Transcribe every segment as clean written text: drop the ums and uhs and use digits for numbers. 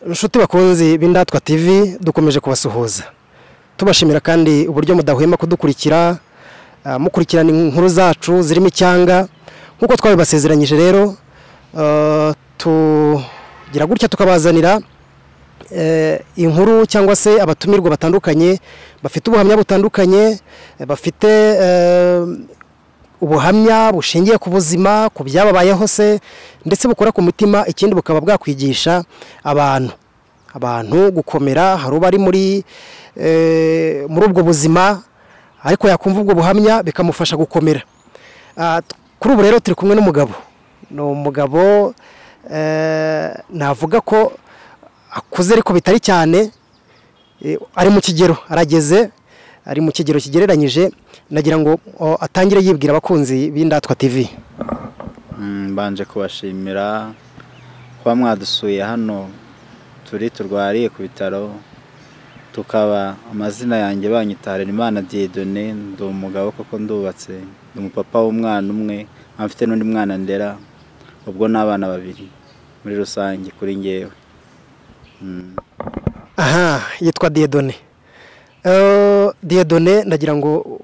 Nshuti Bakunzi b'Indatwa TV dukomeje kubasuhuza tubashimira kandi uburyo mudahwema kudukurikira mukurikirana inkuru zacu zirimo icyanga nkuko twabibasezeranyije rero tugira gutya tukabazanira inkuru cyangwa se abatumirwa batandukanye bafite ubuhamya butandukanye bafite ubuhamya bushingiye ku buzima ku byababayeho se ndetse bukora ku mutima ikindi bukaba bwakwigisha abantu gukomera hari ubari muri ubwo buzima ariko yakumva ubwo buhamya bikamufasha gukomera. Kuri ubu rero turi kumwe n'umugabo n'umugabo navuga ko akuze ariko bitari cyane ari mu kigero arageze ari mu kigero kigereranyije nagira ngo atangire yibwira abakunzi b'Indatwa TV. Mbanje kubashimira kwa mwadusuye hano turi turwariye ku bitaro tukaba amazina yanjye banyita Imana Dieudonne ndi umugabo koko ndubatse ndi umupapa w'umwana umwe afite n'undi mwana ndera ubwo n'abana babiri muri rusange kuri ngewe. Aha yitwa Dieudonne. Dieudonne ndagira ngo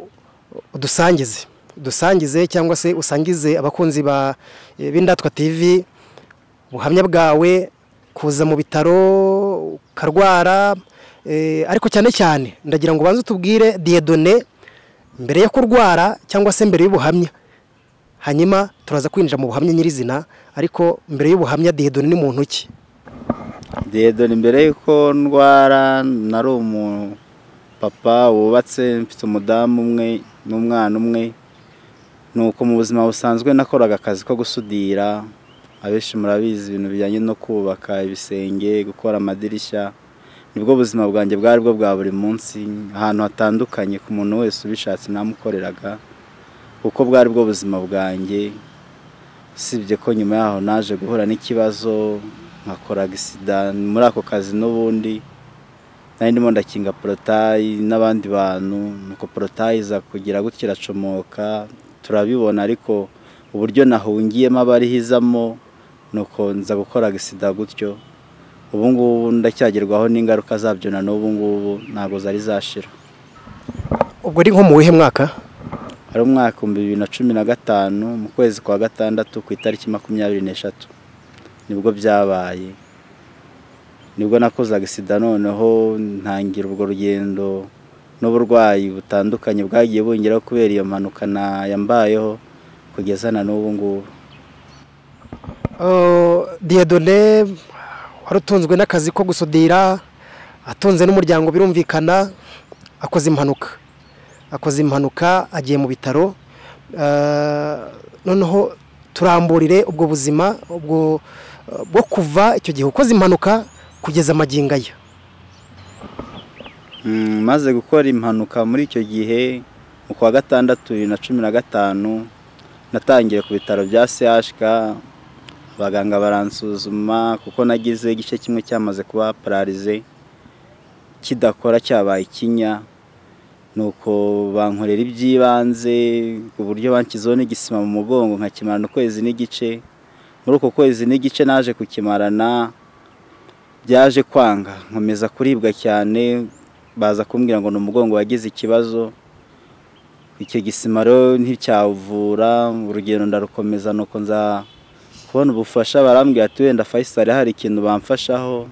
udusangize cyangwa se usangize abakunzi b'Indatwa TV ubuhamya bwawe kuza mu bitaro karwara ariko cyane ndagira ngo banze utubwire Dieudonne mbere yo kurwara cyangwa se mbere y'ubuhamya hanyuma turaza kwinjira mu buhamya nyirizina ariko mbere y'ubuhamya Dieudonne ni muntu ki? Dieudonne mbere yuko ndwara nari umupapa wubatse mfite umudamu umwe n'umwana umwe nuko mu buzima busanzwe nakoraga akazi ko gusudira abenshi murabizi ibintu bijyanye no kubaka ibisenge gukora amadirishya nibwo buzima bwanjye bwari bwo bwa buri munsi ahantu hatandukanye ku muntu wese ubishatse namukoreraga kuko bwari bwo buzima bwanjye sibye ko nyuma yaho naje guhura n'ikibazo nkakora agisida muri ako kazi n'ubundi nari ndimo ndakinga portail n'abandi bantu nuko portail iza kugira gutya iracomoka turabibona ariko uburyo nahungiyemo abarihizamo nuko nza gukora agisida gutyo ubu ngubu ndacyagerwaho n'ingaruka zabyo na n'ubu ngubu ntago zari zashira. Ubwo ari nko mu wihe mwaka? Ari umwaka 2015 mu kwezi kwa gatandatu ku itariki 23 nibwo byabaye nibwo nakoze agisida noneho ntangira ubwo rugendo n'uburwayi butandukanye bwagiye bungeraho kubera iyo mpanuka yambayeho kugeza na n'ubu ngubu. Dieudonne warutunzwe n'akazi ko gusudira atunze n'umuryango birumvikana akoze impanuka agiye mu bitaro noneho turamburire ubwo buzima bwo kuva icyo gihe ukoze impanuka kugeza amagingo aya. Maze gukora impanuka muri icyo gihe mu kwa gatandatu 2015 natangiye ku bitaro bya CHK abaganga baransuzuma kuko nagize igice kimwe cyamaze kuba paralize kidakora cyabaye ikinya nuko bankorera ibyibanze uburyo bankizeho n'igisima mu mugongo nkakimarana ukwezi n'igice muri uko kwezi n'igice naje kukimarana byaje kwanga nkomeza kuribwa cyane baza kumbwira ngo n'umugongo wagize ikibazo icyo gisima rero nticyavura urugendo ndarukomeza nuko nza kubona ubufasha barambwira ati wenda Faisal hari ikintu bamfashaho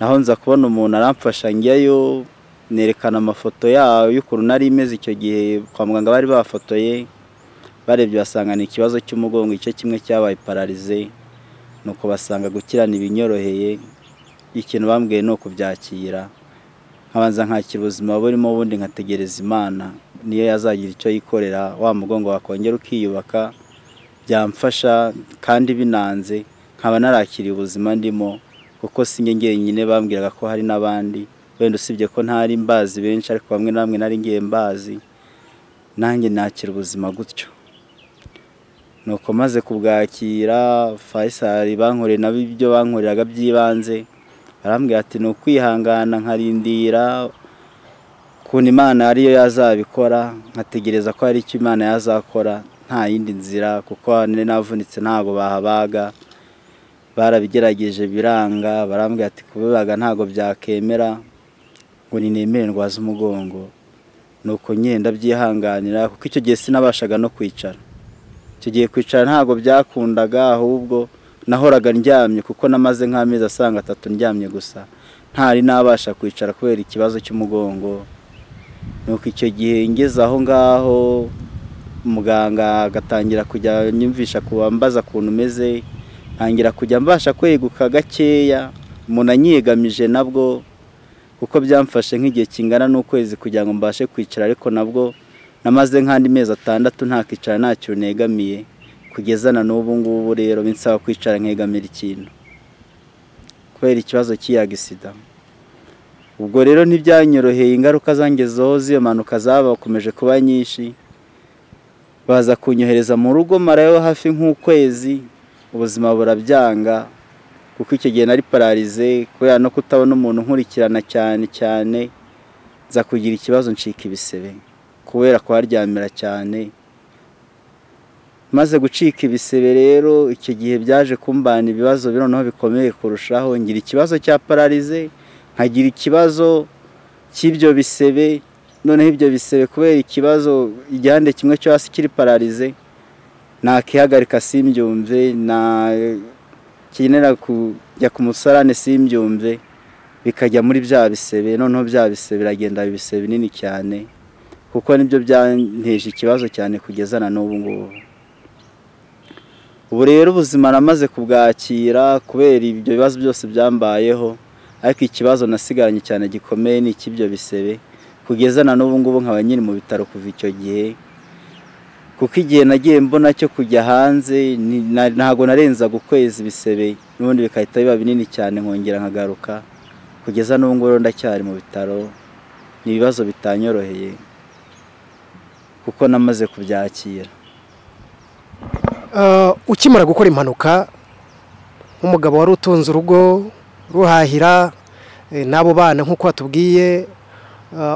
naho nza kubona umuntu aramfasha njyayo nerekana amafoto yayo y'ukuntu nari imeze icyo gihe kwa muganga bari bafotoye barebye basanga ni ikibazo cy'umugongo icyo kimwe cyabaye paralize nuko basanga gukirana ibinyoroheye ikintu bambwiye no kubyakira nkabanza nkakira ubuzima burimo ubundi nkategereza Imana niyo yazagira icyo yikorera wa mugongo wakongera ukiyubaka byamfasha kandi binanze nkaba narakiriye ubuzima ndimo kuko singe ngenyine bambwiraga ko hari n'abandi wenda usibye ko ntari mbazi benshi ariko bamwe namwe nari ngiye mbazi nanjye nakira ubuzima gutyo nuko maze kubwakira Faisal bankoreye nabo ibyo bankoreraga byibanze barambwira ati no kwihangana nkarindira kuntu Imana ariyo yazabikora nkategereza ko hari icyo Imana yazakora nta yindi nzira kuko navunitse ntago bahabaga barabigerageje biranga, barambwira ati kubibaga ntago byakemera ngo ninemere ndwaza umugongo. Nuko nyine ndabyihanganira kuko icyo gihe sinabashaga no kwicara. Icyo gihe kwicara ntago byakundaga, ahubwo nahoraga ndyamye kuko namaze nk'amezi asanga 3 ndyamye gusa, ntari nabasha kwicara kubera ikibazo cy'umugongo. Nuko icyo gihe ngeze aho ngaho muganga agatangira kujya nyumvisha kubambaza kuntu meze, ntangira kujya mbasha kweguka gakeya, umuntu anyiyegamije nabwo kuko byamfashe nk'igihe kingana n'ukwezi kugira ngo mbashe kwicara, ariko nabwo namaze nk'andi mezi 6 ntakicara ntacyo negamiye, kugeza na n'ubu ngubu rero binsaba kwicara nkegamira ikintu kubera ikibazo cy'iyagisida. Ubwo rero ntibyanyoroheye, ingaruka zangezeho z'iyo manuka zabakomeje kuba nyinshi, baza kunyohereza mu rugo marayo hafi nk'ukwezi, ubuzima burabyanga kuko icyo gihe nari paralize kubera no kutabona umuntu nkurikirana cyane, za kugira ikibazo ncika ibisebe kubera kwaryamira cyane. Maze gucika ibisebe rero icyo gihe byaje kumbana ibibazo bironaho bikomeye kurushaho, ngira ikibazo cya paralize, nkagira ikibazo cy'ibyo bisebe. Noneho ibyo bisebe kubera ikibazo igihande kimwe cyo hasi kiri paralize, nakihagarika simbyumve, na kinera kujya ku musarane simbyumve, bikajya muri bya bisebe. Noneho bya bisebe biragenda ibisebe binini cyane kuko nibyo byanteje ikibazo cyane kugeza na n'ubu ngubu. Ubu rero ubuzima namaze kubwakira kubera ibyo bibazo byose byambayeho, ariko ikibazo nasigaranye cyane gikomeye ni ik'ibyo bisebe, kugeza na n'ubu ngubu nkaba nyiri mu bitaro kuva icyo gihe, kuko igihe nagiye mbona cyo kujya hanze ntago narenza gukweza ibisebe, n'ubundi bikahita biba binini cyane nkongera nkagaruka, kugeza n'ubu ngubu ndacyari mu bitaro. Ni ibibazo bitanyoroheye kuko namaze kubyakira. Ukimara gukora impanuka nk'umugabo wari utunze urugo ruhahira n'abo bana nk'uko watubwiye,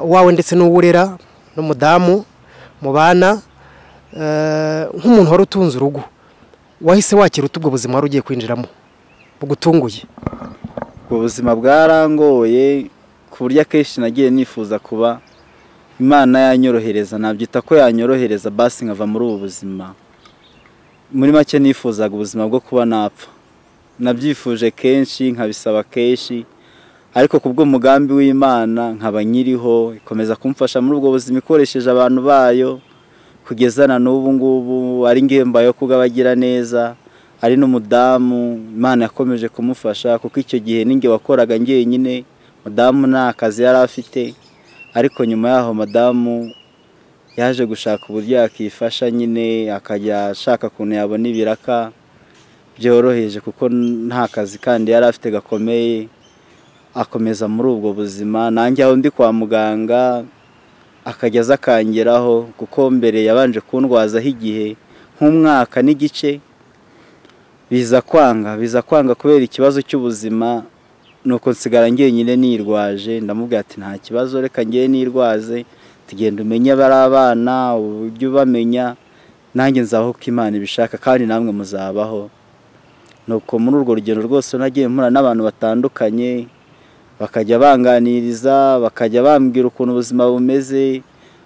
wawe ndetse n'uwurera n'umudamu mu bana, nk'umuntu wari utunze urugo, wahise wakira ubwo buzima wari ugiye kwinjiramo bugutunguye? Ubwo buzima bwarangoye ku buryo akenshi nagiye nifuza kuba Imana yanyorohereza, nabyita ko yanyorohereza basi nkava muri ubu buzima. Muri make nifuzaga ubuzima bwo kuba napfa, nabyifuje kenshi nkabisaba kenshi, ariko kubwo mugambi w'Imana nkaba nyiriho, ikomeza kumfasha muri ubwo buzima ikoresheje abantu bayo, kugeza na n'ubu ngubu ari ngemba yo kugabagira neza, ari n'umudamu Imana yakomeje kumufasha kuko icyo gihe ninge wakoraga njyenyine, mudamu nta kazi yari afite. Ariko nyuma yaho madamu yaje gushaka uburyo yakifasha nyine, akajya ashaka kuntu yabona ibiraka byoroheje kuko nta kazi kandi yari afite gakomeye, akomeza muri ubwo buzima. Nanjye aho ndi kwa muganga akajya azakangeraho, kuko mbere yabanje kundwazaho igihe nk'umwaka n'igice, biza kwanga kubera ikibazo cy'ubuzima. Nuko nsigara njyenyine nirwaje, ndamubwira ati nta kibazo reka ngiye nirwaze, tugenda umenye bari abana ujye ubamenya, nanjye nzaho ko Imana ibishaka kandi namwe muzabaho. Nuko muri urwo rugendo rwose nagiye mpura n'abantu batandukanye, bakajya banganiriza, bakajya bambwira ukuntu ubuzima bumeze,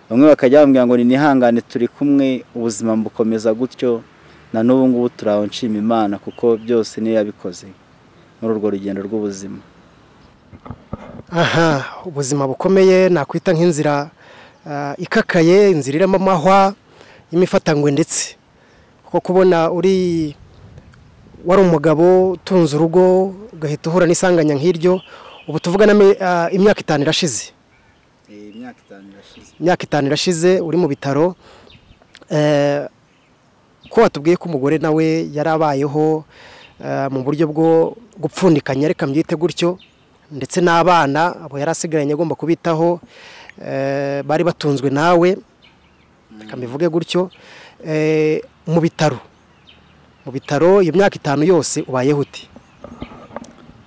bamwe bakajya bambwira ngo ninihangane turi kumwe, ubuzima bukomeza gutyo. Na n'ubu ngubu turaho nshima Imana kuko byose niyo yabikoze muri urwo rugendo rw'ubuzima. Ubuzima bukomeye nakwita nk'inzira ikakaye, inzira irimo amahwa y'imifatangwe, ndetse kuko kubona wari umugabo utunze urugo ugahita uhura n'isanganya nk'iryo. Ubu tuvugana imyaka 5 irashize. Imyaka 5 irashize uri mu bitaro. Ko watubwiye ko umugore nawe yarabayeho mu buryo bwo gupfundikanya, reka mbyite gutyo, ndetse n'abana abo yarasigaranye agomba kubitaho, bari batunzwe nawe, reka mbivuge gutyo. Mu bitaro iyo myaka 5 yose ubayeho uti?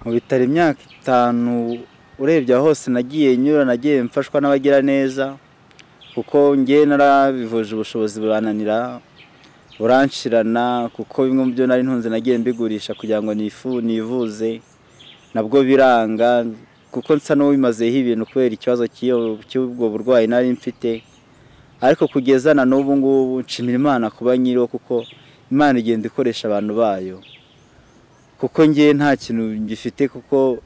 Mu bitaro imyaka 5 urebye hose nagiye nyura, nagiye mfashwa n'abagira neza kuko ngiye narabivuje ubushobozi burananira. buranshirana kuko bimwe mu byo nari ntunze nagiye mbigurisha kugira ngo nivuze nabwo biranga kuko nsa n'uwimazeho ibintu kubera ikibazo cy'ubwo burwayi nari mfite ariko kugeza na n'ubu ngubu nshimira Imana kuba nyiriho kuko Imana igenda ikoresha abantu bayo kuko ngiye nta kintu ngifite kuko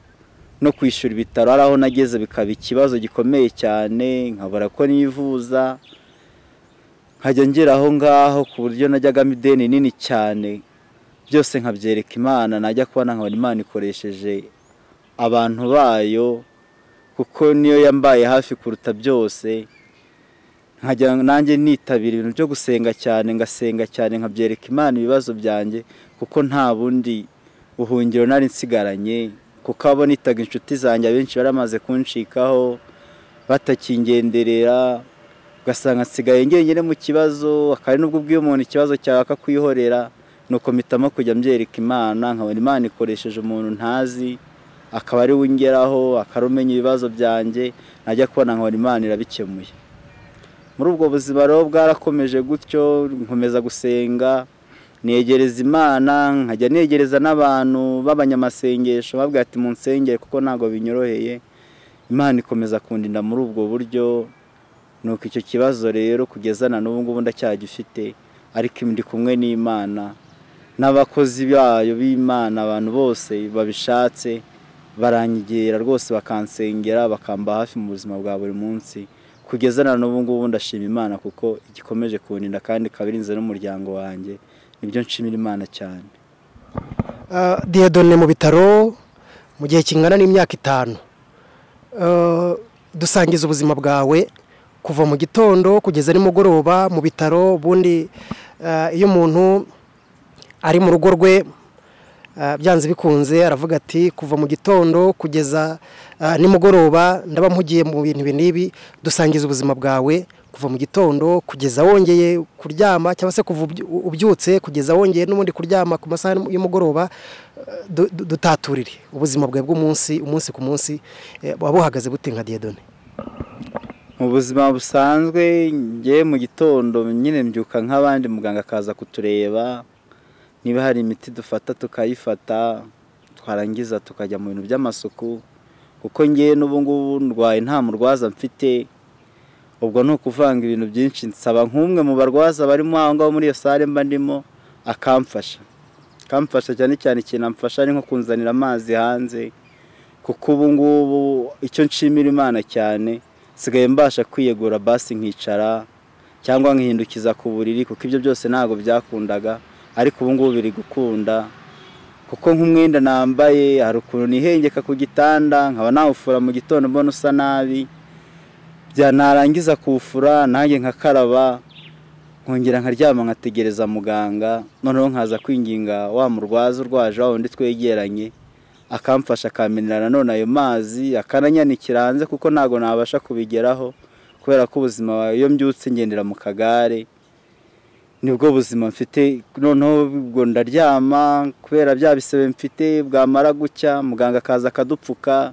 no kwishyura ibitaro ari aho nageze bikaba ikibazo gikomeye cyane nkabura ko nivuza nkajya ngera aho ngaho ku buryo najyagamo ideni nini cyane byose nkabyereka Imana najya kubona nkabona Imana ikoresheje abantu bayo kuko niyo yambaye hafi kuruta byose nkajya nanjye nitabira ibintu byo gusenga cyane ngasenga cyane nkabyereka Imana ibibazo byanjye kuko nta bundi buhungiro nari nsigaranye kuko abo nitaga inshuti zanjye abenshi baramaze kunshikaho batakingenderera ugasanga nsigaye ngenyine mu kibazo akari nubwo ubwiye umuntu ikibazo cyawe akakwihorera nuko mpitamo kujya mbyereka Imana nkabona Imana ikoresheje umuntu ntazi akaba ari we ungeraho akarumenya ibibazo byanjye najya kubona nkabona Imana irabikemuye muri ubwo buzima rero bwarakomeje gutyo nkomeza gusenga negereza Imana nkajya negereza n'abantu b'abanyamasengesho babwira ati munsengere kuko ntago binyoroheye Imana ikomeza kundinda muri ubwo buryo nuko icyo kibazo rero kugeza na n'ubu ngubu ndacyagifite ariko ndi kumwe n'Imana n'abakozi bayo b'Imana abantu bose babishatse baranyegera rwose bakansengera bakamba hafi mu buzima bwa buri munsi kugeza na n'ubu ngubu ndashima Imana kuko igikomeje kundinda kandi kabirinze n'umuryango wanjye nibyo nshimira Imana cyane. Dieudonne mu bitaro mu gihe kingana n'imyaka 5 dusangiza ubuzima bwawe kuva mu gitondo kugeza nimugoroba mu bitaro bundi iyo umuntu ari mu rugo rwe byanze bikunze aravuga ati kuva mu gitondo kugeza nimugoroba ndaba mpugiye mu bintu binibi dusangiza ubuzima bwawe kuva mu gitondo kugeza wongeye kuryama cyangwa se kuva ubyutse kugeza wongeye n'ubundi kuryama ku masaha y'umugoroba dutaturire ubuzima bwawe bw'umunsi umunsi ku munsi wabuhagaze bute nka Dieudonne? Mu buzima busanzwe ngiye mu gitondo nyine mbyuka nk'abandi muganga akaza kutureba niba hari imiti dufata tukayifata twarangiza tukajya mu bintu by'amasuku kuko ngiye n'ubu ngubu ndwaye nta murwaza mfite ubwo no kuvanga ibintu byinshi nsaba nk'umwe mu barwaza barimo aho ngaho muri iyo sare mba ndimo akamfasha cyane cyane ikintu amfasha ari nko kunzanira amazi hanze kuko ubu ngubu icyo nshimira Imana cyane sigaye mbasha kwiyegura basi nkicara cyangwa nkihindukiza ku buriri kuko ibyo byose ntago byakundaga ariko ubu ngubu biri gukunda kuko nk'umwenda nambaye hari ukuntu nihengeka ku gitanda nkaba nawufura mu gitondo mbona usa nabi byanarangiza kuwufura nanjye nkakaraba nkongera nkaryama nkategereza muganga noneho nkaza kwinginga wa murwaza urwaje wa wundi twegeranye akamfasha akamenera none ayo mazi akananyanikira hanze kuko ntago nabasha kubigeraho kubera ko ubuzima iyo mbyutse ngendera mu kagare nibwo buzima mfite noneho ubwo ndaryama kubera bya bisebe mfite bwamara gucya muganga akaza akadupfuka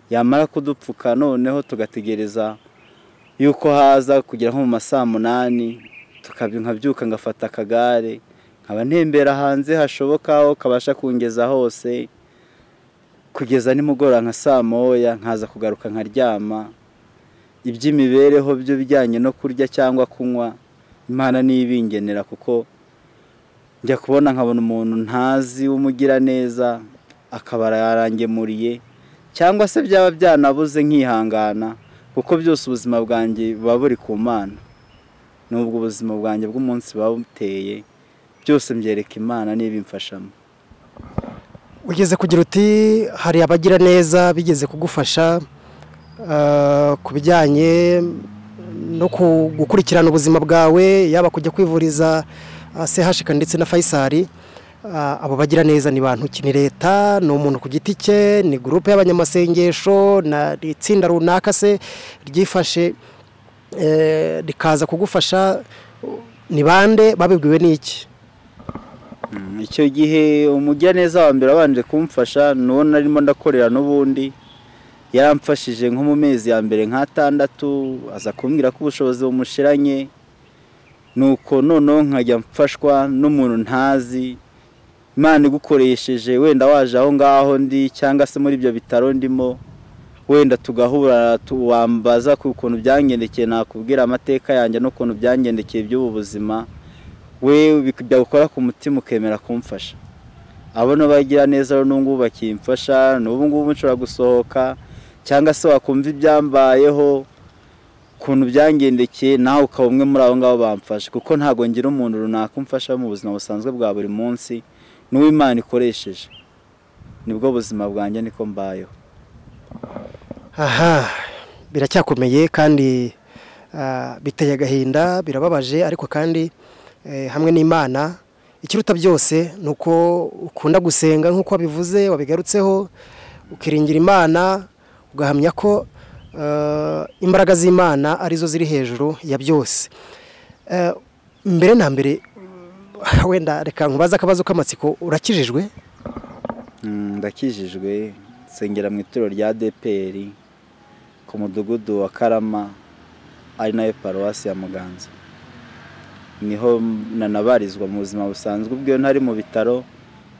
yamara kudupfuka noneho tugategereza yuko haza kugira nko mu masaa 8 nkabyuka ngafata akagare nkaba ntembera hanze hashoboka aho kabasha kungeza hose kugeza nimugora nka saa 1 nkaza kugaruka nkaryama iby'imibereho byo bijyanye no kurya cyangwa kunywa Imana nibingenera kuko njya kubona nkabona umuntu ntazi umugira neza akabara yarangemuriye cyangwa se byaba byanabuze nkihangana kuko byose ubuzima bwanjye buba buri ku Mana nubwo ubuzima bwanjye bw'umunsi buteye byose mbyereka Imana nibimfashamo. Ugeze kugira uti hari abagira neza bigeze kugufasha kubijyanye no gukurikirana ubuzima bwawe yaba kujya kwivuriza CHK ndetse na Faisal abo bagira neza ni bantu ki? Ni leta, ni umuntu ku giti cye, ni groupe y'abanyamasengesho na itsinda runaka se ryifashe rikaza kugufasha? Ni bande babibwiwe n'iki? Icyo gihe umugira neza wa mbere abanje kumfasha nuwo narimo ndakorera n'ubundi yaramfashije nko mu mezi ya mbere nka 6 aza kumbwira ko ubushobozi bumushiranye nuko noneho nkajya mfashwa n'umuntu ntazi, Imana igukoresheje wenda waje aho ngaho ndi cyangwa se muri ibyo bitaro ndimo, wenda tugahura tuwambaza ku kuntu byangendekeye, nakubwira amateka yanjye no kuntu byangendekeye by'ubu buzima, we bikagukora ku mutima ukemera kumfasha. Abona bagira neza n'ubwo bakimfasha, n'ubu ngubu nshobora gusohoka cyangwa se wakumva ibyambayeho kuntu byangendekeye, nawe ukaba umwe muri abo ngabo bamfasha, kuko ntago ngira umuntu runaka umfasha mu buzima busanzwe bwa buri munsi, n'uwo Imana ikoresheje. Nibwo buzima bwanjye niko mbayeho. Aha, biracyakomeye kandi biteye agahinda, birababaje, ariko kandi hamwe n'Imana ikiruta byose nuko ukunda gusenga nk'uko wabivuze, wabigarutseho, ukiringira Imana, ugahamya ko imbaraga z'Imana arizo ziri hejuru ya byose. Mbere na mbere wenda reka nkubaza akabazo k'amatsiko, urakijijwe? Ndakijijwe, nsengera mu itorero rya ADPR ku mudugudu wa Karama, ari nayo paruwasi ya Muganza. Niho nanabarizwa mu buzima busanzwe, ubwo ntari mu bitaro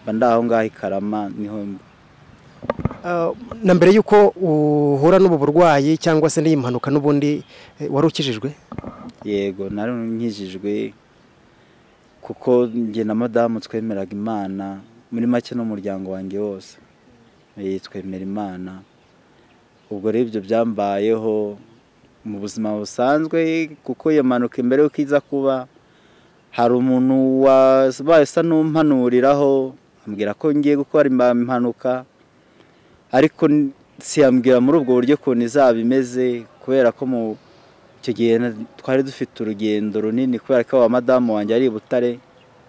bandaho ngaho Karama niho. Na mbere yuko uhura n'ubu burwayi cyangwa se n'iyi mpanuka n'ubundi wari ukijijwe? Yego, nari nkijijwe kuko njye na madamu twemeraga Imana, muri make n'umuryango wanjye wose twemera Imana. Ubwo rero ibyo byambayeho mu buzima busanzwe, kuko iyo mpanuka imbere yuko iza kuba, hari umuntu wabaye asa n'umpanuriraho ambwira ko ngiye gukora impanuka, ariko siyambwira muri ubwo buryo ukuntu izaba imeze, kubera ko mu icyo gihe twari dufite urugendo runini, kubera ko wa madamu wanjye ari i Butare,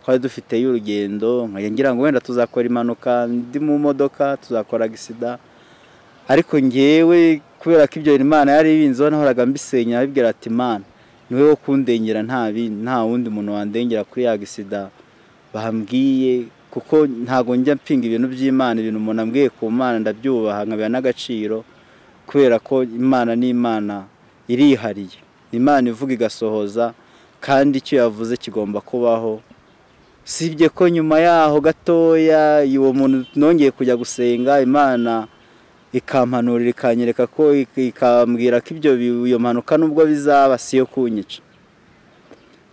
twari dufite y'urugendo, ngira ngo wenda tuzakora impanuka ndi mu modoka, tuzakora agisida. Ariko ngewe kubera ko ibyo Imana yari ibinzeho, nahoraga mbisenya, abibwira ati Imana niwe wo kundengera, nta wundi muntu wandengera kuri ya agisida bahambwiye, kuko ntago njya mpinga ibintu by'Imana. Ibintu umuntu ambwiye ku Mana ndabyubaha, nkabya n'agaciro, kubera ko Imana ni Imana irihariye, Imana ivuga igasohoza, kandi icyo yavuze kigomba kubaho. Sibye ko nyuma yaho gatoya uwo muntu nongeye kujya gusenga, Imana ikampanurira, ikanyereka ko, ikambwira ko iyo mpanuka nubwo bizaba siyo kunyica.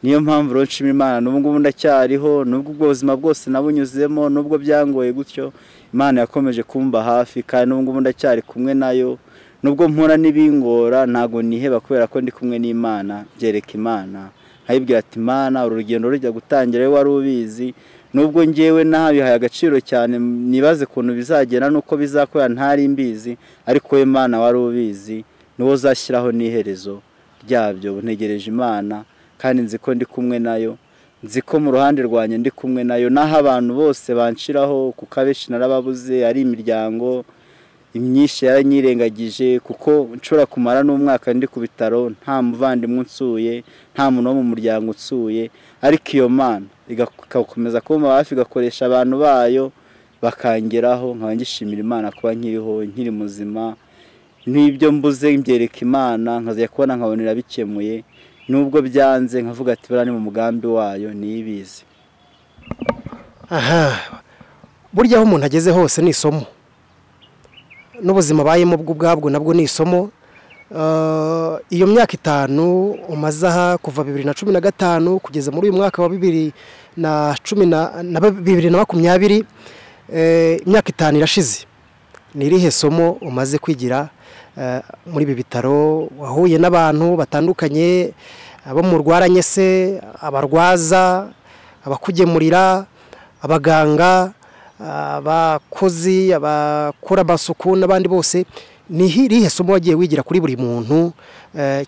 Niyo mpamvu rero nshimira Imana, n'ubu ngubu ndacyariho, nubwo ubuzima bwose nabunyuzemo, nubwo byangoye gutyo, Imana yakomeje kumba hafi, kandi n'ubu ngubu ndacyari kumwe nayo. Nubwo mpura n'ibingora, ntago niheba, kubera ko ndi kumwe n'Imana, byereka Imana, nkayibwira ati Imana, uru rugendo rujya gutangira we wari ubizi, nubwo ngewe nabihaye agaciro cyane, nibaze kuntu bizagera nuko bizakora ntari mbizi, ariko we Imana wari ubizi, niwo zashyiraho n'iherezo ryabyo. Ntegereje Imana, kandi nzi ko ndi kumwe nayo, nzi ko mu ruhande rwanjye ndi kumwe nayo, naho abantu bose banshiraho, kuko abenshi narababuze, ari imiryango imyinshi yaranyirengagije, kuko nshobora kumara n'umwaka ndi ku bitaro, nta muvandimwe unsuye, nta muntu wo mu muryango unsuye, ariko iyo Mana igakomeza kumba hafi, igakoresha abantu bayo bakangeraho. Nkaba ngishimira Imana kuba nkiriho, nkiri muzima, n'ibyo mbuze mbyereka Imana, nkazajya kubona nkabonera bikemuye, nubwo byanze nkavuga ati bari mu mugambi wayo, niyibizi. Aha, burya aho umuntu ageze hose ni isomo, n'ubuzima bayemo bw'ubwabwo nabwo ni isomo. Iyo myaka 5 umaze aha kuva 2015 kugeza muri uyu mwaka wa 2020, imyaka 5 irashize, ni irihe somo umaze kwigira muri ibi bitaro? Wahuye n'abantu batandukanye, abo murwaranye se, abarwaza, abakugemurira, abaganga, abakozi, abakora amasuku n'abandi bose, ni irihe somo wagiye wigira kuri buri muntu,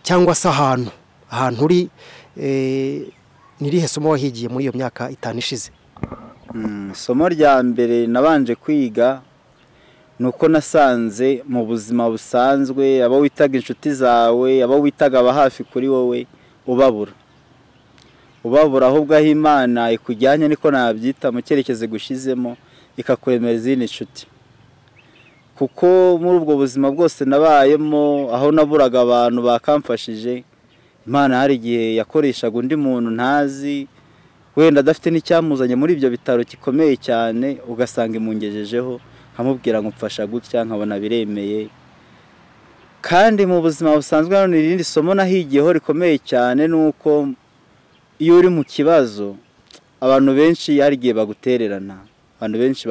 cyangwa se ahantu uri, ni irihe somo wahigiye muri iyo myaka 5 ishize? Somo rya mbere nabanje kwiga nuko nasanze mu buzima busanzwe, abo witaga inshuti zawe, abo witaga aba hafi kuri wowe, ubabura, ahubwo aho Imana ikujyanye, niko nabyita, mu cyerekezo gushizemo, ikakuremera izindi nshuti. Kuko muri ubwo buzima bwose nabayemo, aho naburaga abantu bakamfashije, Imana hari igihe yakoreshaga undi muntu ntazi wenda adafite n'icyamuzanye muri ibyo bitaro gikomeye cyane, ugasanga imungejejeho nkamubwira ngo mfasha gutya, nkabona biremeye. Kandi mu buzima busanzwe hano irindi somo nahigiyeho rikomeye cyane nuko iyo uri mu kibazo abantu benshi hari igihe bagutererana, abantu benshi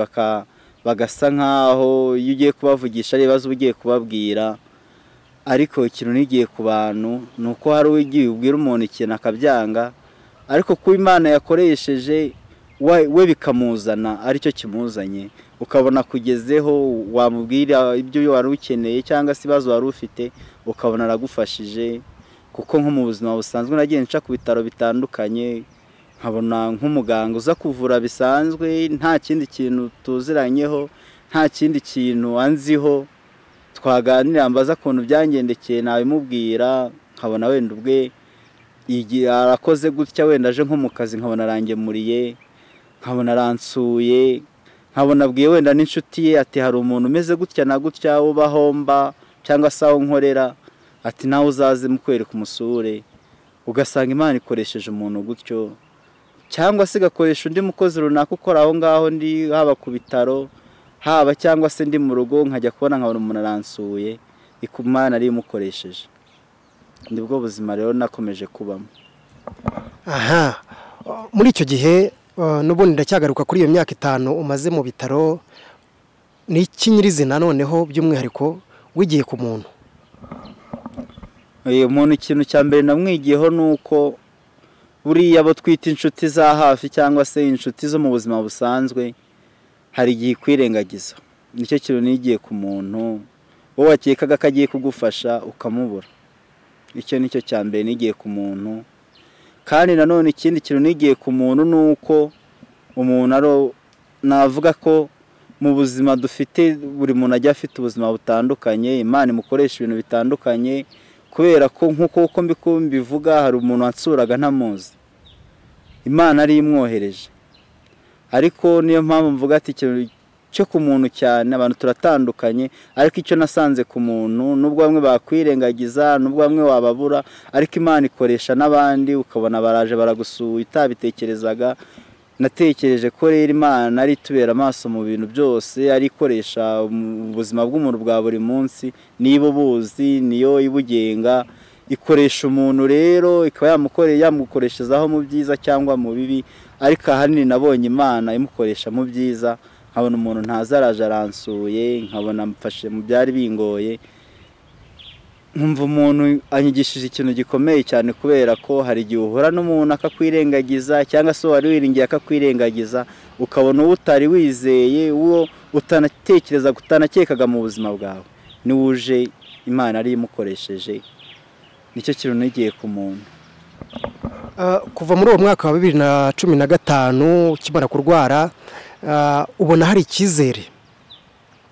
bagasa nkaho iyo ugiye kubavugisha ari ibibazo ugiye kubabwira, ariko ikintu nigiye ku bantu nuko hari ugiye ubwira umuntu ikintu akabyanga, ariko kuba Imana yakoresheje we bikamuzana aricyo kimuzanye, ukabona kugezeho wamubwira ibyo wari ukeneye cyangwa se ibibazo wari ufite ukabona aragufashije. Kuko nko mu buzima busanzwe nagiye nca ku bitaro bitandukanye, nkabona nk'umuganga uza kuvura bisanzwe nta kindi kintu tuziranyeho, nta kindi kintu anziho, twaganira mbaza ukuntu byangendekeye nabimubwira, nkabona wenda ubwe arakoze gutya, wenda aje nko mu kazi nkabona arangemuriye, nkabona aransuye, nkabona abwiye wenda n'inshuti ye ati hari umuntu umeze gutya na gutya ubahomba cyangwa se aho nkorera, ati nawe uzaze mukwereka umusure. Ugasanga Imana ikoresheje umuntu gutyo, cyangwa se igakoresha undi mukozi runaka ukora aho ngaho ndi, haba ku bitaro haba cyangwa se ndi mu rugo, nkajya kubona nkabona umuntu aransuye, Imana ari imukoresheje. Nibwo buzima rero nakomeje kubamo. Aha, muri icyo gihe n'ubundi ndacyagaruka kuri iyo myaka 5 umaze mu bitaro, ni iki nyirizina noneho by'umwihariko wigiye ku muntu? Uyu muntu ikintu cya mbere namwigiyeho nuko buriya abo twita inshuti za hafi cyangwa se inshuti zo mu buzima busanzwe hari igihe kwirengagiza. Nicyo kintu nigiye ku muntu, wowe wakekaga ko agiye kugufasha ukamubura. Icyo nicyo cya mbere nigiye ku muntu. Kandi nanone ikindi kintu nigiye ku muntu nuko umuntu navuga ko mu buzima dufite buri muntu ajya afite ubuzima butandukanye, Imana imukoresha ibintu bitandukanye, kubera ko nkuko mbivuga hari umuntu wansuraga ntamuzi, Imana ari imwohereje. Ariko niyo mpamvu mvuga ati ikintu cyo ku muntu cyane, abantu turatandukanye, ariko icyo nasanze ku muntu nubwo bamwe bakwirengagiza, nubwo bamwe wababura, ariko Imana ikoresha n'abandi ukabona baraje baragusuye utabitekerezaga. Natekereje ko rero Imana ari tubera amaso mu bintu byose, ari ikoresha ubuzima bw'umuntu bwa buri munsi, niba buzi niyo ibugenga, ikoresha umuntu rero ikaba yamukoreshezaho mu byiza cyangwa mu bibi. Ariko ahanini nabonye Imana imukoresha mu byiza, nkabona umuntu ntazaraje aransuye, nkabona mfashe mu byari bingoye, nkumva umuntu anyigishije ikintu gikomeye cyane, kubera ko hari igihe uhura n'umuntu akakwirengagiza cyangwa se wari wiringiye akakwirengagiza, ukabona uwo utari wizeye, uwo utanatekereza utanakekaga mu buzima bwawe niwe uje Imana ari imukoresheje. Nicyo kintu nigiye ku muntu. Kuva muri uwo mwaka wa 2015 ukimara kurwara, ubona hari icyizere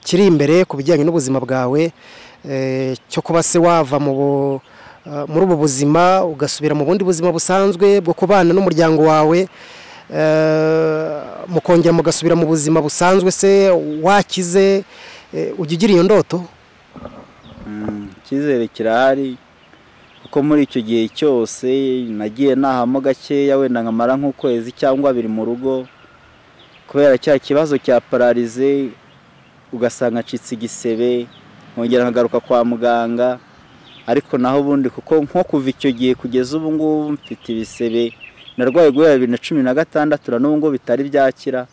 kiri imbere ku bijyanye n'ubuzima bwawe, cyo kuba se wava muri ubu buzima ugasubira mu bundi buzima busanzwe bwo kubana n'umuryango wawe, mukongera mugasubira mu buzima busanzwe, se wakize ujya ugira iyo ndoto? Icyizere kirahari, kuko muri icyo gihe cyose nagiye nahamo gakeya, wenda nkamara nk'ukwezi cyangwa 2 mu rugo, kubera cya kibazo cya pararize, ugasanga acitse igisebe, nkongera nkagaruka kwa muganga. Ariko naho ubundi kuko nko kuva icyo gihe kugeza ubu ngubu mfite ibisebe, narwaye guhera 2016 na n'ubu ngo bitari byakira,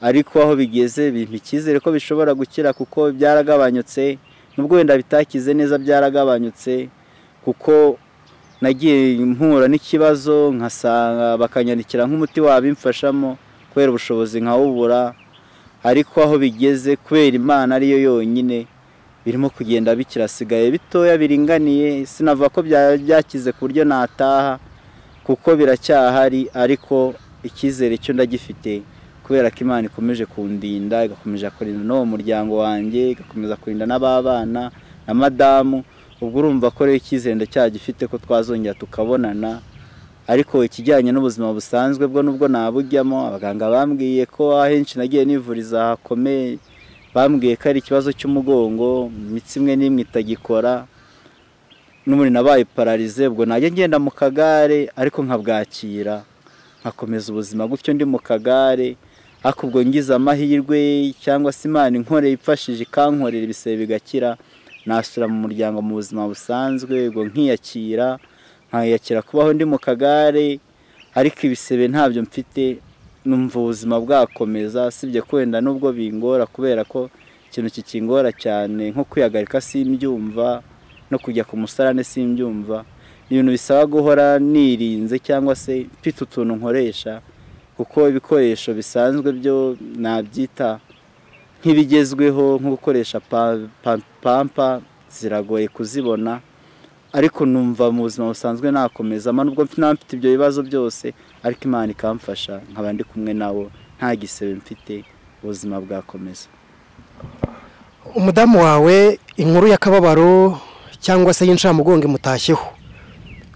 ariko aho bigeze bimpa icyizere ko bishobora gukira, kuko byaragabanyutse, nubwo wenda bitakize neza byaragabanyutse, kuko nagiye mpura n'ikibazo nkasanga bakanyandikira nk'umuti wabimfashamo, kubera ubushobozi nkawubura. Ariko aho bigeze kubera Imana ariyo yonyine birimo kugenda bikira, sigaye bitoya biringaniye, sinavuga ko byakize ku buryo nataha, kuko biracyahari. Ariko icyizere cyo ndagifite, kubera ko Imana ikomeje kundinda, igakomeza kurinda n'uwo muryango wanjye, igakomeza kurinda n'ababana na madamu. Ubwo urumva ko rero icyizere ndacyagifite ko twazongera tukabonana. Ariko ikijyanye n'ubuzima busanzwe bwo nubwo nabujyamo, abaganga bambwiye ko ahenshi nagiye nivuriza hakomeye, bambwiye ko ari ikibazo cy'umugongo, imitsi imwe n'imwe itagikora. n'umuri nabaye pararize, ubwo najya ngenda mu kagare ariko nkabwakira nkakomeza ubuzima gutyo ndi mu kagare. Ariko ubwo ngize amahirwe cyangwa se Imana inkoreye ifashije ikankorera ibisebe bigakira, nasura mu muryango mu buzima busanzwe, ubwo nkiyakira kubaho ndi mu kagare, ariko ibisebe ntabyo mfite, numva ubuzima bwakomeza. Sibye kwenda nubwo bingora kubera ko ikintu kikingora cyane nko kwihagarika simbyumva, no kujya ku musarane simbyumva. Ibintu bisaba guhora nirinze cyangwa se mfite utuntu nkoresha, kuko ibikoresho bisanzwe byo nabyita nk'ibigezweho, nko gukoresha pampa ziragoye kuzibona. Ariko numva mu buzima busanzwe nakomeza, nubwo mfite ibyo bibazo byose, ariko Imana ikamfasha nkaba ndi kumwe nawo, nta gisebe mfite, ubuzima bwakomeza. Umudamu wawe inkuru y'akababaro cyangwa se y'incamugongo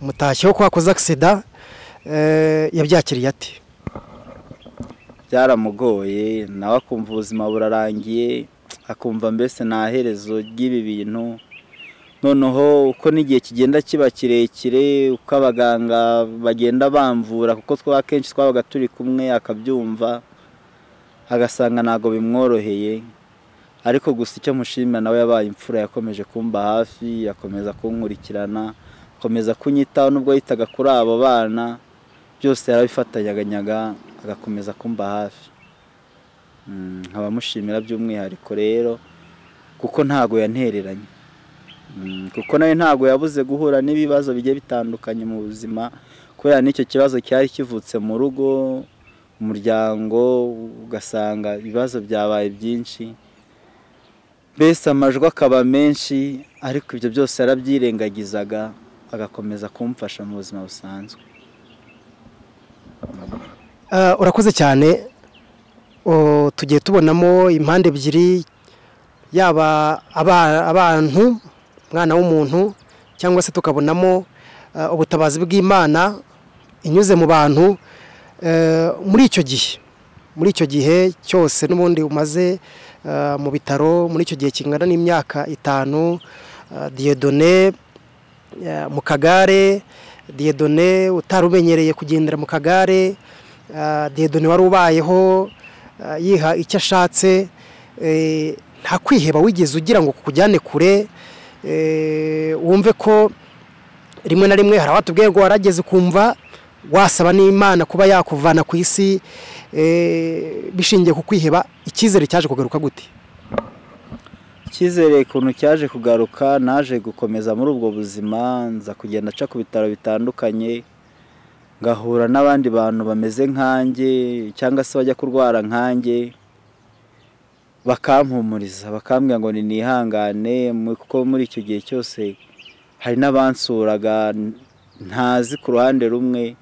mutashyeho ko akoze accident, yabyakiriye ati? Byaramugoye, nawe akumva ubuzima burarangiye, akumva mbese nta herezo ry'ibi bintu. Noneho uko n'igihe kigenda kiba kirekire, uko abaganga bagenda bamvura, kuko akenshi twabaga turi kumwe, akabyumva agasanga ntago bimworoheye. Ariko gusa icyo mushimira, nawe yabaye imfura, yakomeje kumba hafi, yakomeza kunkurikirana, akomeza kunyitaho. Nubwo yitaga kuri abo bana byose yarabifatanyaga, agakomeza kumba hafi. Nkaba mushimira by'umwihariko rero, kuko ntago yantereranye, kuko nawe ntago yabuze guhura n'ibibazo bigiye bitandukanye mu buzima, kubera n'icyo kibazo cyari kivutse mu rugo, umuryango, ugasanga ibibazo byabaye byinshi, mbese amajwi akaba menshi. Ariko ibyo byose yarabyirengagizaga, agakomeza kumfasha mu buzima busanzwe. Urakoze cyane. Tugiye tubonamo impande ebyiri, yaba abantu, mwana w'umuntu, cyangwa se tukabonamo ubutabazi bw'Imana inyuze mu bantu. Muri icyo gihe cyose n'ubundi umaze mu bitaro, muri icyo gihe kingana n'imyaka 5, Dieudonne mu kagare, Dieudonne utarumenyereye kugendera mu kagare, Dieudonne wari ubayeho yiha icyo ashatse, nta kwiheba wigeze ugira ngo kujyane kure, wumve ko rimwe na rimwe hari abatubwiye ngo warageze kumva wasaba n'Imana kuba yakuvana ku isi, bishingiye ku kwiheba. Icyizere cyaje kugaruka gute? Icyizere ukuntu cyaje kugaruka, naje gukomeza muri ubwo buzima, nza kugenda aca ku bitaro bitandukanye, ngahura n'abandi bantu bameze nkanjye cyangwa se bajya kurwara nkanjye, bakampumuriza, bakambwira ngo nihangane, kuko muri icyo gihe cyose hari n'abansuraga ntazi ku ruhande rumwe,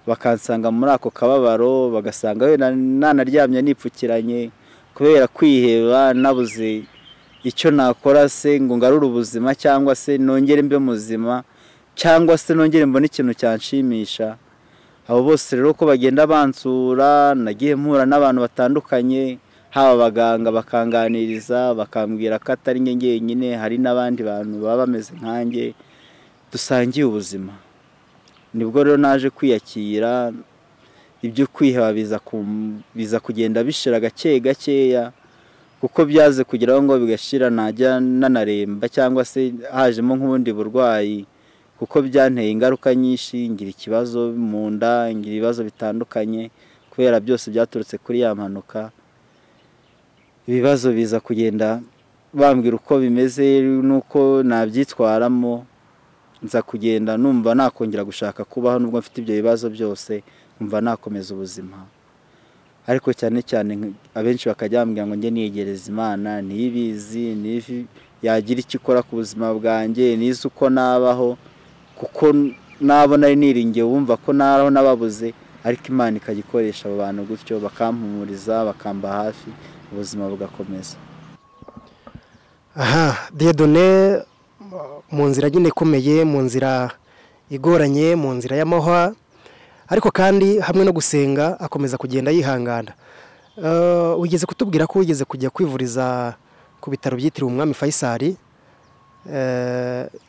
bakansanga muri ako kababaro, bagasanga we nanaryamye nipfukiranye kubera kwiheba, nabuze icyo nakora se ngo ngarure ubuzima, cyangwa se nongere mbe muzima, cyangwa se nongere mbone ikintu cyanshimisha. Abo bose rero ko bagenda bansura, nagiye mpura n'abantu batandukanye, haba abaganga bakanganiriza, bakambwira ko atari njye njyenyine, hari n'abandi bantu baba bameze nkanjye dusangiye ubuzima. Nibwo rero naje kwiyakira, ibyo kwiheba biza kugenda bishira gake gakeya, kuko byaze kugeraho ngo bigashira najya nanaremba, cyangwa se hajemo nk'ubundi burwayi, kuko byanteye ingaruka nyinshi, ngira ikibazo mu nda, ngira ibibazo bitandukanye, kubera byose byaturutse kuri ya mpanuka. Ibibazo biza kugenda bambwira uko bimeze nuko nabyitwaramo, nza kugenda numva nakongera gushaka kubaho, nubwo mfite ibyo bibazo byose, numva nakomeza ubuzima. Ariko cyane cyane abenshi bakajyambwira ngo njye niyegereza Imana, niyibizi, nivi yagira icyo ikora ku buzima bwanjye, nize uko nabaho, kuko nabona ari niringiye wumva ko naraho nababuze, ariko Imana ikagikoresha abo bantu gutyo, bakampumuriza, bakamba hafi, ubuzima bugakomeza. Dieudonne mu nzira nyine ikomeye, mu nzira igoranye, mu nzira y'amahwa, ariko kandi hamwe no gusenga akomeza kugenda yihangana. Wigeze kutubwira ko wigeze kujya kwivuriza ku bitaro byitiriwe Umwami Faisal,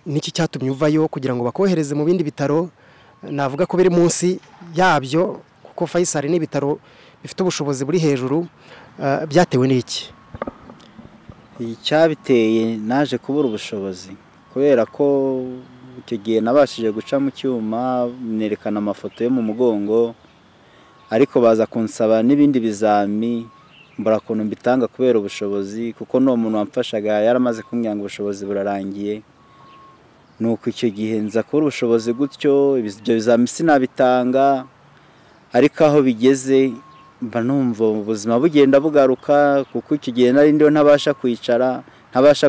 niki cyatumye uvayo kugira ngo bakohereze mu bindi bitaro navuga ko biri munsi yabyo kuko Faisal ni ibitaro bifite ubushobozi buri hejuru byatewe n'iki? Icyabiteye naje kubura ubushobozi kubera ko icyo gihe nabashije guca mu cyuma nerekana amafoto yo mu mugongo ariko baza kunsaba n'ibindi bizami mbura kuntu mbitanga kubera ubushobozi kuko no muntu wamfashaga yaramaze kumyanga ubushobozi burarangiye nuko icyo gihe nza kubura ubushobozi gutyo ibyo bizami sinabitanga ariko aho bigeze mba numva ubuzima bugenda bugaruka kuko icyo gihe nari ndiho ntabasha kwicara ntabasha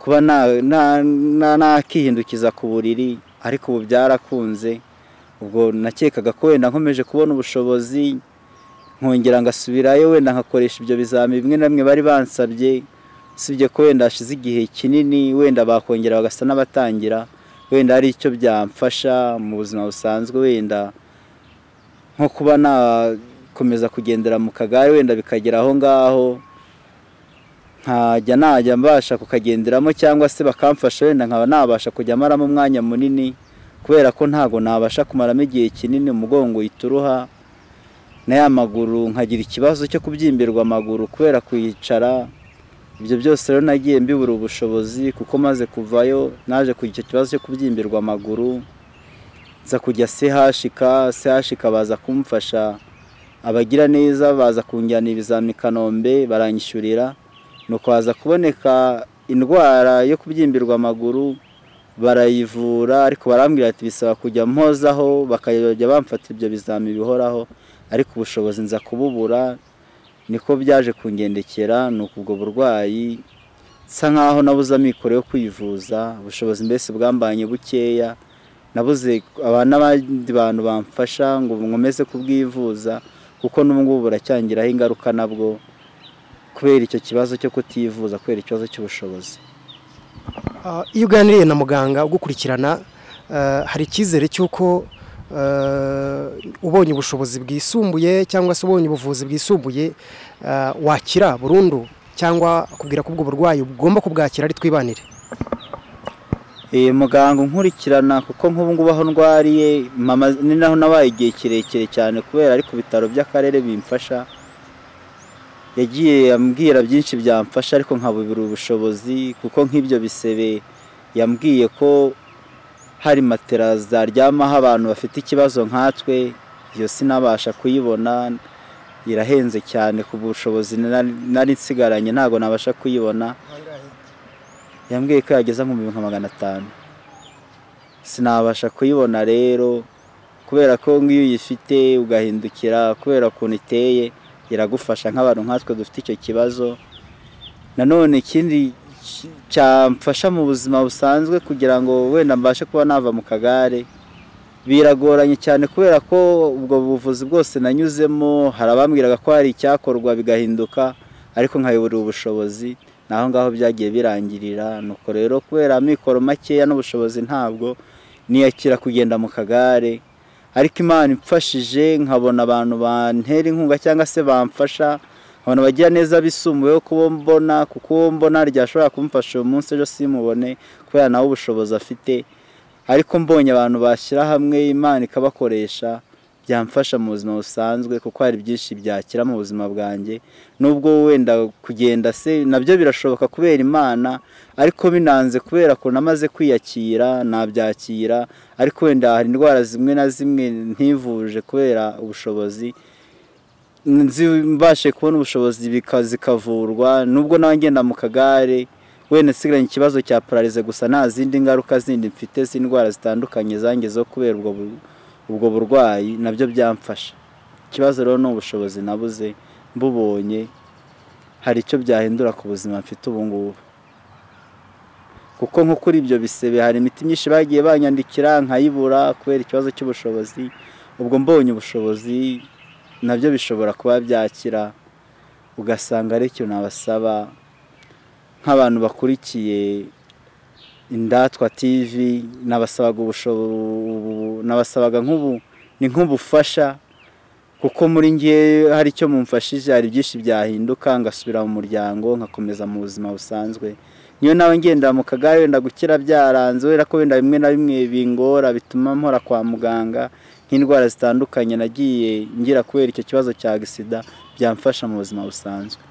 kuba nakihindukiza ku buriri ariko ubu byarakunze ubwo nakekaga ko wenda nkomeje kubona ubushobozi nkongera ngasubirayo wenda nkakoresha ibyo bizami bimwe na bimwe bari bansabye sibye ko wenda hashize igihe kinini wenda bakongera bagasa n'abatangira wenda ari icyo byamfasha mu buzima busanzwe wenda nko kuba nakomeza kugendera mu kagare wenda bikagera aho ngaho najya mbasha kukagenderamo cyangwa se bakamfasha wenda nkaba nabasha kujya maramo umwanya munini kubera ko ntago nabasha kumaramo igihe kinini umugongo ituruha n'aya maguru nkagira ikibazo cyo kubyimbirwa amaguru kubera kwicara ibyo byose rero nagiye mbibura ubushobozi kuko maze kuvayo naje kugira icyo kibazo cyo kubyimbirwa amaguru nza kujya sehashika baza kumfasha abagira neza baza kunjyana ibizami Kanombe baranyishyurira nuko haza kuboneka indwara yo kubyimbirwa amaguru barayivura ariko barambwira ati bisaba kujya mpozaho bakajya bamfatira ibyo bizami bihoraho ariko ubushobozi nza kububura niko byaje kungendekera nuko ubwo burwayi nsa nkaho nabuze amikoro yo kwivuza ubushobozi mbese bwambanye bukeya nabuze n'abandi bantu bamfasha ngo nkomeze kubwivuza kuko n'ubu ngubu buracyangiraho ingaruka nabwo kubera icyo kibazo cyo kutivuza kubera ikibazo cy'ubushobozi. Iyo uganiriye na muganga ugukurikirana hari icyizere cy'uko ubonye ubushobozi bwisumbuye cyangwa se ubonye ubuvuzi bwisumbuye wakira burundu cyangwa akubwira ko ubwo burwayi ugomba kubwakira ari twibanire? Muganga unkurikirana kuko nk'ubu ngubu aho ndwariye ni naho nabaye igihe kirekire cyane kubera ari ku bitaro by'akarere bimfasha yagiye ambwira byinshi byamfasha ariko nkabubira ubushobozi kuko nk'ibyo bisebe yambwiye ko hari matera zaryamaho abantu bafite ikibazo nkatwe iyo sinabasha kuyibona irahenze cyane ku bushobozi nari nsigaranye ntago nabasha kuyibona yambwiye ko yageza nka 500 sinabasha kuyibona rero kubera ko ngiyo uyifite ugahindukira kubera ukuntu iteye iragufasha nk'abantu nkatwe dufite icyo kibazo nanone ikindi cyamfasha mu buzima busanzwe kugira ngo wenda mbashe kuba nava mu kagare biragoranye cyane kubera ko ubwo buvuzi bwose nanyuzemo harabambwiraga ko hari icyakorwa bigahinduka ariko nkayobora ubushobozi naho ngaho byagiye birangirira nuko rero kubera amikoro makeya n'ubushobozi ntabwo niyakira kugenda mu kagare ariko Imana imfashije nkabona abantu bantera inkunga cyangwa se bamfasha abantu bagira neza bisumbuyeho kubo mbona kuko mbona ryashobora kumfasha uyu munsi ejo simubone kubera nawe ubushobozi afite ariko mbonye abantu bashyira hamwe Imana ikabakoresha byamfasha mu buzima busanzwe kuko hari byinshi byakira mu buzima bwanjye nubwo wenda kugenda se nabyo birashoboka kubera Imana ariko binanze kubera ko namaze kwiyakira nabyakira ariko wenda hari indwara zimwe na zimwe ntivuje kubera ubushobozi mbashe kubona ubushobozi bikazikavurwa nubwo nawe ngenda mu kagare wenda sigaranye ikibazo cya paralize gusa nta zindi ngaruka zindi mfite z'indwara zitandukanye zangezeho kubera ubwo burwayi nabyo byamfasha ikibazo rero ni ubushobozi nabuze mbubonye hari icyo byahindura ku buzima mfite ubu ngubu kuko nko kuri ibyo bisebe hari imiti myinshi bagiye banyandikira nkayibura kubera ikibazo cy'ubushobozi ubwo mbonye ubushobozi nabyo bishobora kuba byakira ugasanga ari cyo nabasaba nk'abantu bakurikiye Indatwa TV nabasabaga nk'ubu ni nk'ubufasha kuko muri ngiye hari icyo mumfashije hari byinshi byahinduka ngasubira mu muryango nkakomeza mu buzima busanzwe niyo nawe ngenda mu kagare wenda gukira byaranze wera ko wenda bimwe na bimwe bingora bituma mpora kwa muganga nk'indwara zitandukanye nagiye ngira kubera icyo kibazo cya gisida byamfasha mu buzima busanzwe.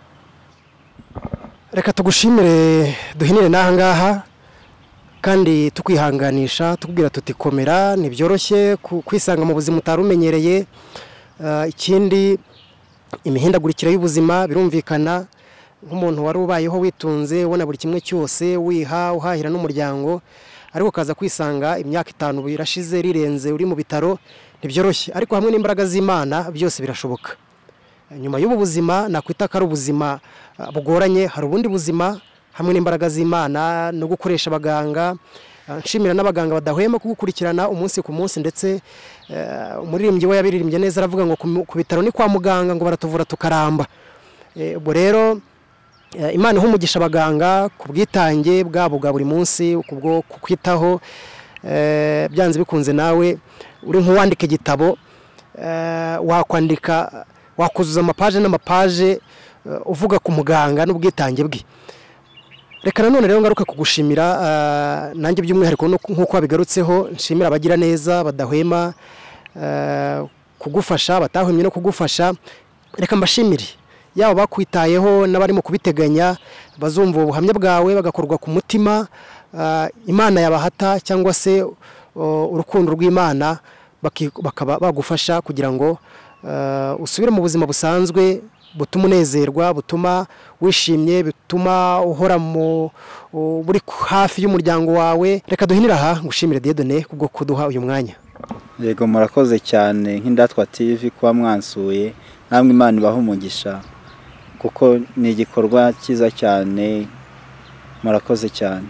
Reka tugushimire duhinire n'ahangaha kandi tukwihanganisha tukubwira tuti komera nibyoroshye kwisanga mu buzima utarumenyereye. Ikindi imihindagurikire y'ubuzima birumvikana nk'umuntu wari ubayeho witunze ubona buri kimwe cyose uhahira n'umuryango ariko kaza kwisanga imyaka 5 birashize rirenze uri mu bitaro ntibyoroshye ariko hamwe n'imbaraga z'Imana byose birashoboka. Nyuma y'ubu buzima nakwita ko ari ubuzima bugoranye hari ubundi buzima hamwe n'imbaraga z'Imana no gukoresha abaganga. Nshimira n'abaganga badahwema kugukurikirana umunsi ku munsi ndetse umuririmbyi we yabiririmbye neza aravuga ngo ku bitaro ni kwa muganga ngo baratuvura tukaramba. Ubwo rero Imana umugisha abaganga ku bwitange bwabo bwa buri munsi kubwo kukwitaho. Byanze bikunze nawe uri nk'uwandika igitabo wakwandika wakuzuza amapaje n'amapaje uvuga ku muganga n'ubwitange bwe. Reka nanone rero ngaruka kugushimira nanjye by'umwihariko nk'uko wabigarutseho nshimira abagira neza badahwema kugufasha batahwemye no kugufasha. Reka mbashimire yabo bakwitayeho n'abari mu kubiteganya bazumva ubuhamya bwawe bagakorwa ku mutima. Imana yabahata cyangwa se urukundo rw'Imana bakaba bagufasha kugira ngo usubire mu buzima busanzwe butuma unezerwa butuma wishimye bituma uhora buri hafi y'umuryango wawe. Reka duhinira aha ngushimire Dieudonne kubwo kuduha uyu mwanya. Yego murakoze cyane nk'Indatwa TV kwa mwansuye namwe Imana ibahe umugisha kuko ni igikorwa cyiza cyane. Murakoze cyane.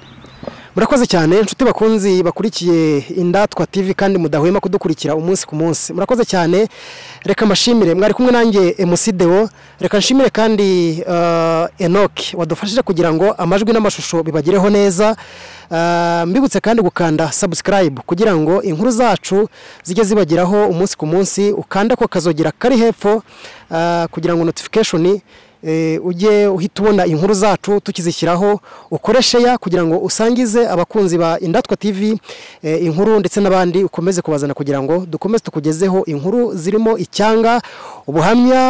Murakoze cyane Nshuti Bakunzi bakurikiye Indatwa TV kandi mudahwema kudukurikira umunsi ku munsi. Murakoze cyane. Reka mashimire mwari kumwe nanjye Deo. Reka nshimire kandi Enoch wadufashije kugira ngo amajwi n'amashusho bibagireho neza. Mbibutse kandi gukanda subscribe kugira ngo inkuru zacu zijye zibagiraho umunsi ku munsi. Ukanda ko kazogera kari hepfo kugira ngo notification ujye uhita ubona inkuru zacu tukizishyiraho. Ukoreshe ya kugira ngo usangize abakunzi ba Indatwa TV inkuru ndetse n'abandi ukomeze kubazana kugira ngo dukomeze tukugezeho inkuru zirimo icyanga ubuhamya,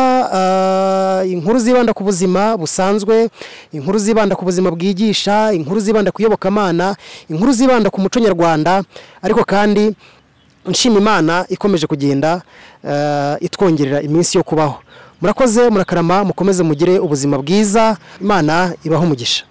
inkuru zibanda ku buzima busanzwe, inkuru zibanda ku buzima bwigisha, inkuru zibanda ku Iyobokamana, inkuru zibanda ku muco nyarwanda. Ariko kandi nshima Imana ikomeje kugenda itwongerera iminsi yo kubaho. Murakoze murakarama mukomeze mugire ubuzima bwiza. Imana ibahe umugisha.